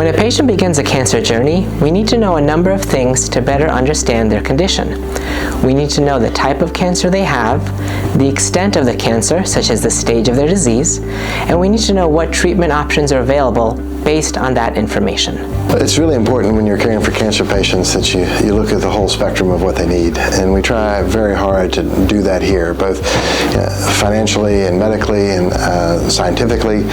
When a patient begins a cancer journey, we need to know a number of things to better understand their condition. We need to know the type of cancer they have, the extent of the cancer, such as the stage of their disease, and we need to know what treatment options are available based on that information. It's really important when you're caring for cancer patients that you look at the whole spectrum of what they need, and we try very hard to do that here, both financially and medically and scientifically.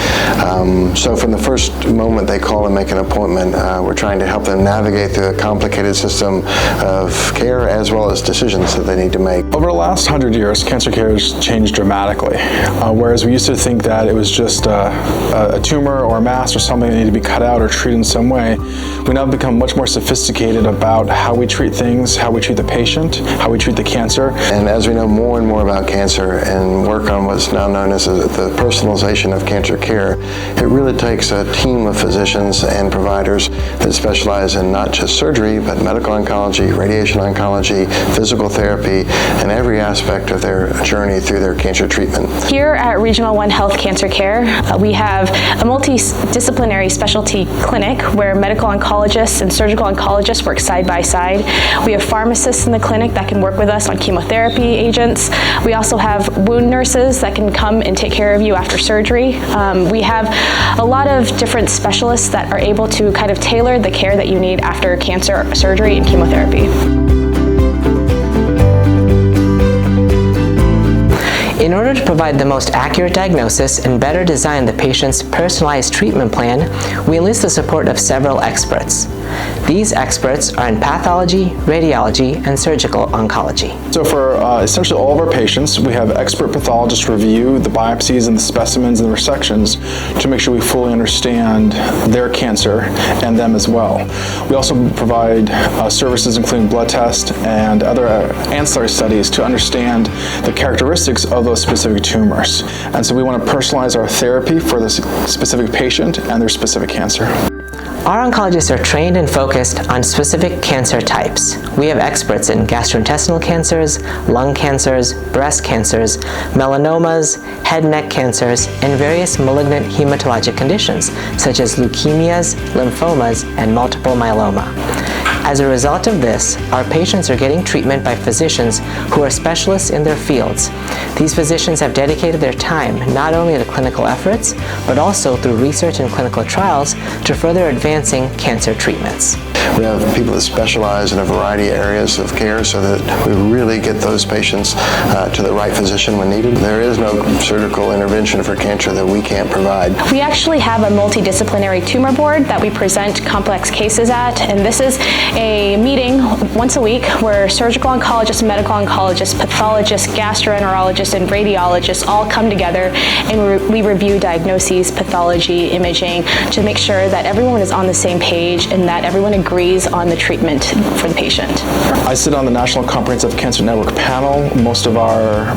So from the first moment they call and make an appointment, we're trying to help them navigate through a complicated system of care as well as decisions that they need to make. Over the last 100 years, cancer care has changed dramatically. Whereas we used to think that it was just a tumor or a mass or something that needed to be cut out or treated in some way, we now become much more sophisticated about how we treat things, how we treat the patient, how we treat the cancer. And as we know more and more about cancer and work on what's now known as the personalization of cancer care, it really takes a team of physicians and providers that specialize in not just surgery, but medical oncology, radiation oncology, physical therapy, and every aspect of their journey through their cancer treatment. Here at Regional One Health Cancer Care, we have a multidisciplinary specialty clinic where medical oncologists and surgical oncologists work side by side. We have pharmacists in the clinic that can work with us on chemotherapy agents. We also have wound nurses that can come and take care of you after surgery. We have a lot of different specialists that are able to kind of tailor the care that you need after cancer surgery and chemotherapy. In order to provide the most accurate diagnosis and better design the patient's personalized treatment plan, we enlist the support of several experts. These experts are in pathology, radiology, and surgical oncology. So for essentially all of our patients, we have expert pathologists review the biopsies and the specimens and the resections to make sure we fully understand their cancer and them as well. We also provide services including blood tests and other ancillary studies to understand the characteristics of those specific tumors. And so we want to personalize our therapy for the specific patient and their specific cancer. Our oncologists are trained and focused on specific cancer types. We have experts in gastrointestinal cancers, lung cancers, breast cancers, melanomas, head and neck cancers, and various malignant hematologic conditions such as leukemias, lymphomas, and multiple myeloma. As a result of this, our patients are getting treatment by physicians who are specialists in their fields. These physicians have dedicated their time not only to clinical efforts, but also through research and clinical trials to further advancing cancer treatments. We have people that specialize in a variety of areas of care so that we really get those patients to the right physician when needed. There is no surgical intervention for cancer that we can't provide. We actually have a multidisciplinary tumor board that we present complex cases at, and this is a meeting once a week where surgical oncologists, medical oncologists, pathologists, gastroenterologists, and radiologists all come together and we review diagnoses, pathology, imaging to make sure that everyone is on the same page and that everyone agrees on the treatment for the patient. I sit on the National Comprehensive Cancer Network panel. Most of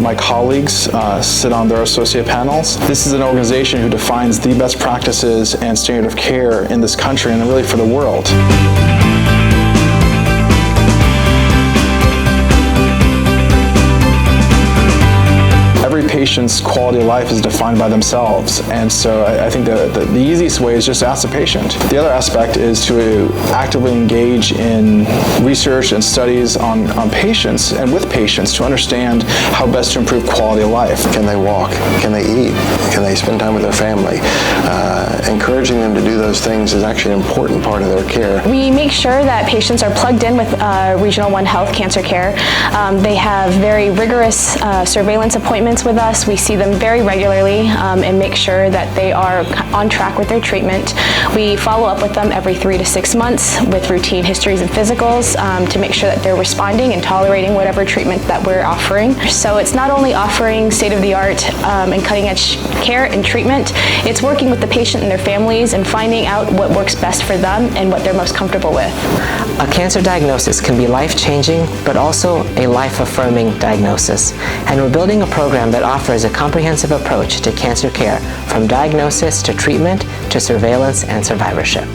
my colleagues sit on their associate panels. This is an organization who defines the best practices and standard of care in this country and really for the world. Every patient's quality of life is defined by themselves, and so I think the easiest way is just ask the patient. The other aspect is to actively engage in research and studies on patients and with patients to understand how best to improve quality of life. Can they walk? Can they eat? Can they spend time with their family? Encouraging them to do those things is actually an important part of their care. We make sure that patients are plugged in with Regional One Health Cancer Care. They have very rigorous surveillance appointments with us. We see them very regularly and make sure that they are on track with their treatment. We follow up with them every 3 to 6 months with routine histories and physicals to make sure that they're responding and tolerating whatever treatment that we're offering. So it's not only offering state-of-the-art and cutting-edge care and treatment, it's working with the patient and their families and finding out what works best for them and what they're most comfortable with. A cancer diagnosis can be life-changing, but also a life-affirming diagnosis. And we're building a program that offers a comprehensive approach to cancer care, from diagnosis to treatment to surveillance and survivorship.